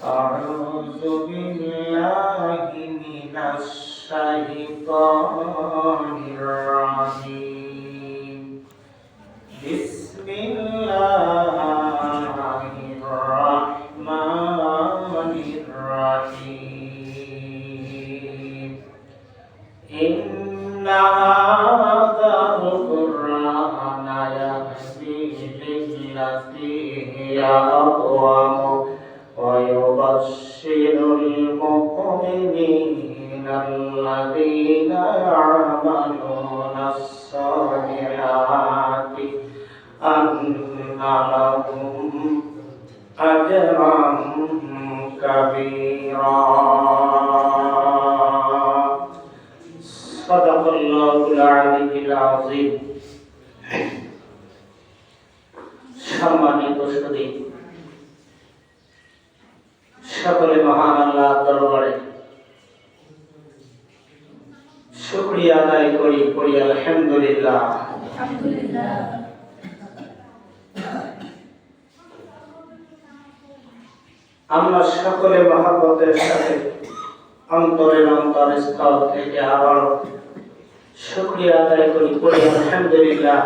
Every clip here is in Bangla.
أعوذ بالله من الشيطان الرجيم بسم الله الرحمن الرحيم إن هذا القرآن يهدي للتي هي أقوم ويبشر المؤمنين الذين يعملون الصالحات أن لهم أجرا كبيرا صدق الله العلي العظيم সম্মানিত সুধী সকলে মহান আল্লাহর দরবারে শুকরিয়া আদায় করি আলহামদুলিল্লাহ। আমরা সকলে মহব্বতের সাথে অন্তরের অন্তরস্থল থেকে আবার শুকরিয়া আদায় করি আলহামদুলিল্লাহ।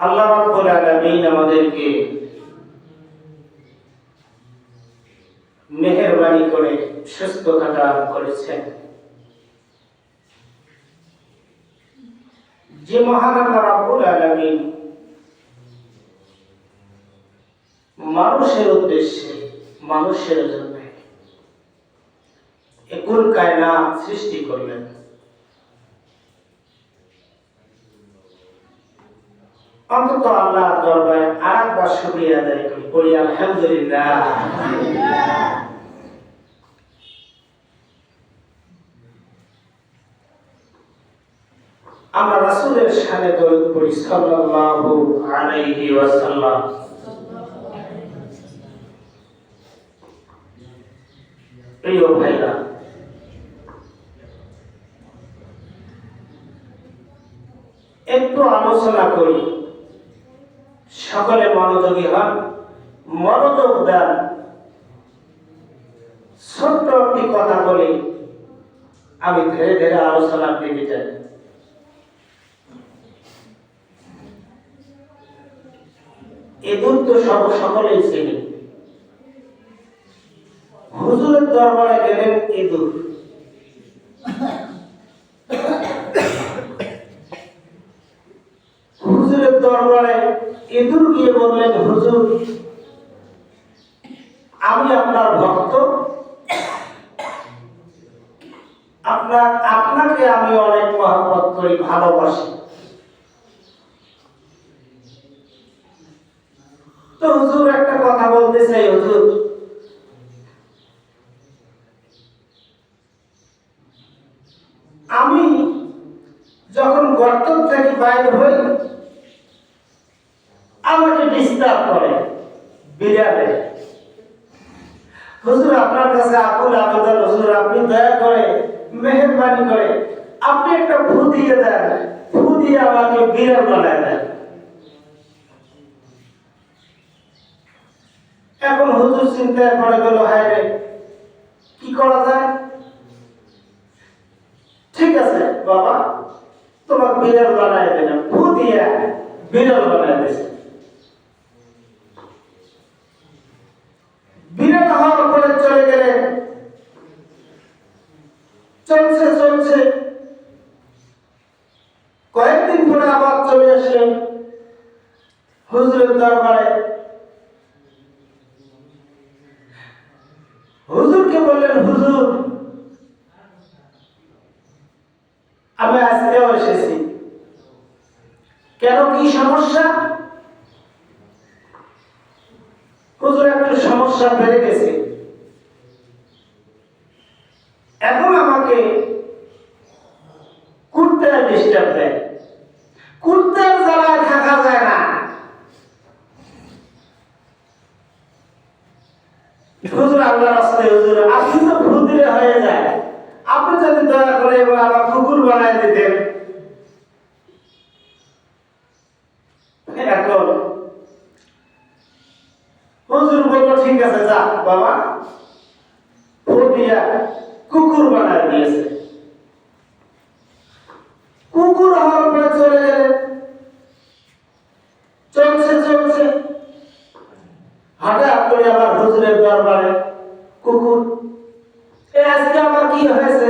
আল্লাহ রাব্বুল আলামিন আমাদেরকে মেহেরবানি করে সুস্থতা দান করেছেন। যে মহান আল্লাহ রাব্বুল আলামিন মানুষের উদ্দেশ্যে মানুষের জন্য এই কুল কায়নাত সৃষ্টি করলেন, অন্তত আল্লাহ দরবারে আরেকবার শুকরিয়া আদায় করি আলহামদুলিল্লাহ। আমরা রাসূলের শানে দরুদ পড়ি সাল্লাল্লাহু আলাইহি ওয়াসাল্লাম। প্রিয় ভাইরা, একটু আলোচনা করি, সকলে মনোযোগী হন, মনোযোগ দেন। ছোট্ট একটি কথা বলি, আমি ধীরে ধীরে আলোচনার দিকে যাই। ইঁদুর তো সকলেই চেনে। হুজুরের দরবারে গেলেন ইঁদুর। হুজুরের দরবারে ইঁদুর গিয়ে বললেন, হুজুর, আমি আপনার ভক্ত, আপনাকে আমি অনেক মহব্বত করি, ভালোবাসি। তো হুজুর একটা কথা বলতে চাই, হুজুর, আমি যখন গর্ত থেকে বাইরে হই আমাকে ডিস্টার্ব করে বিড়ালে। হুজুর, আপনার কাছে আকুল আবেদন, হুজুর, আপনি দয়া করে মেহেরবানি করে আপনি একটা ফু দিয়ে দেন, ফু দিয়ে আমাকে বিড়াল বানায় দেন। এখন হুজুর চিন্তায় পড়ে গেল, হায় রে, কি করা যায়? ঠিক আছে বাবা, তোমার বিড়াল বানায় দিলাম, ফু দিয়ে বিড়াল বানায় দিয়েছে। বিড়াল হওয়ার পরে চলে গেলেন। চলছে কয়েকদিন পরে আবার চলে আসলেন হুজুরের দরবারে। হুজুরকে বললেন, হুজুর, আমি আজকেও এসেছি, কেন, কি সমস্যা? হুজুর, একটু সমস্যা বেড়ে গেছে, এখন আমাকে কুত্তায় ডিস্টার্ব দেয়, কুত্তার জ্বালায় থাকা যায় না। হুজুর, আল্লাহ রাস্তায়, হুজুর, আপনি তো ফু দিলে হয়ে যায়, আপনি যদি দয়া করে এবার আমার কুকুর বানায় দিতেন। আছে যা বাবা, ফু দিয়া কুকুর বানায় দিয়েছে। কুকুর হওয়ার পরে চলে গেলেন। চলছে হঠাৎ করে আবার হুজুরের দরবারে কুকুর, আজকে আমার কি হয়েছে?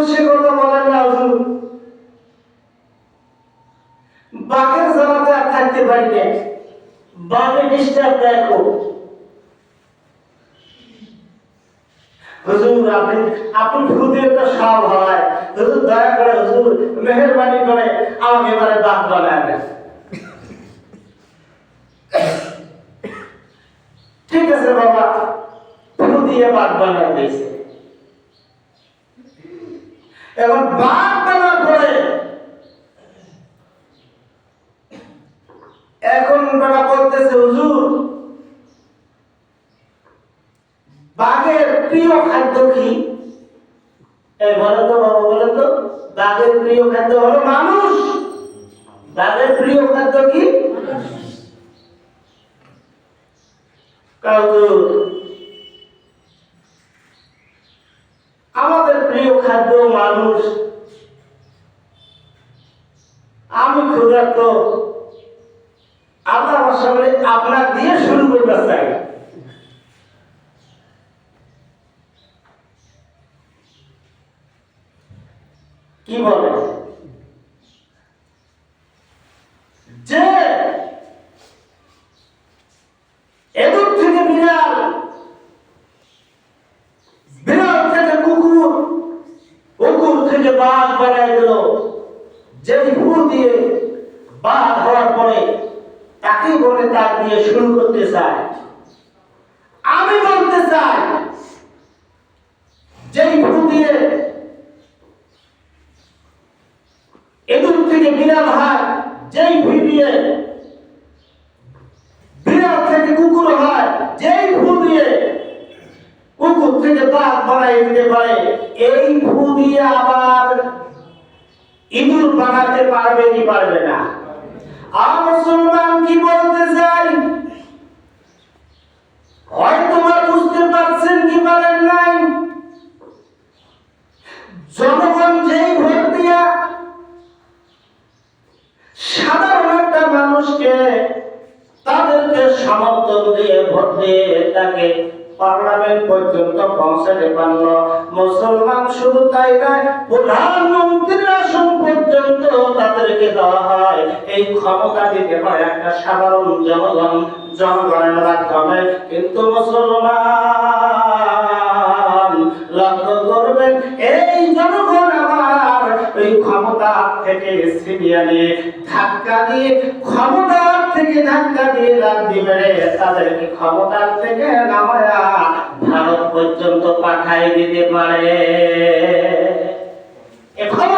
সে কথা বলেন না হুজুর, বাঘের জ্বালাতে আর থাকতে পারি না, বাঘের ডিস্টার্ব দেয় খুব। হুজুর আপনি ভূতের তো সব হয়, হুজুর দয়া করে, হুজুর মেহেরবানি করে আমাকে এবারে বাঘ বানায় দেন। ঠিক আছে বাবা, ফু দিয়ে বাঘ বানায় দিয়েছে। এখন বাঘ বানার পরে এখন বাবা বলতেছে, হুজুর বাঘের প্রিয় খাদ্য কি? বলেন তো বাবা, বলেন তো, বাঘের প্রিয় খাদ্য হলো মানুষ। বাঘের প্রিয় খাদ্য কি? আমাদের প্রিয় খাদ্য মানুষ। আমি ক্ষুধার্ত, আল্লাহ সামনে আপনার দিয়ে শুরু করতে চাই। কি বলে যে এদুর থেকে বিড়াল, বিড়াল থেকে কুকুর, কুকুর থেকে বাঘ বানায় দিল। যে ফু দিয়ে বাঘ হওয়ার পরে তাকে বলে তার দিয়ে শুরু করতে চায়। আমি বলতে চাই, যেই ফু দিয়ে এদুর থেকে বিড়াল হয়, যেই ফু দিয়ে বিড়াল থেকে কুকুর হয়, যেই ফু দিয়ে কুকুর থেকে বাঘ বানাই দিতে পারে, এই ফু দিয়ে আবার ইঁদুর বানাতে পারবে কি পারবে না? আর মুসলমান কি বলতে চাই, হয়তো বুঝতে পারছেন কি পারেন নাই, জনগণ যেই ভোট দিয়া সাধারণ একটা মানুষকে তাদেরকে সমর্থন দিয়ে ভোট দিয়ে তাকে পার্লামেন্ট পর্যন্ত পৌঁছাতে পারল। মুসলমান শুধু তাই নয়, প্রধানমন্ত্রীর আসন পর্যন্ত তাদেরকে দেওয়া হয়। এই ক্ষমতা দিতে পারে একটা সাধারণ জনগণের মাধ্যমে। কিন্তু মুসলমান লক্ষ্য করবেন, এই জনগণ আমার ওই ক্ষমতা থেকে ছিনিয়ে নিয়ে ধাক্কা দিয়ে, ক্ষমতা থেকে ধাক্কা দিয়ে লাভ দিবে, তাদেরকে ক্ষমতা থেকে নামায়া ভারত পর্যন্ত পাঠাই দিতে পারে। এখন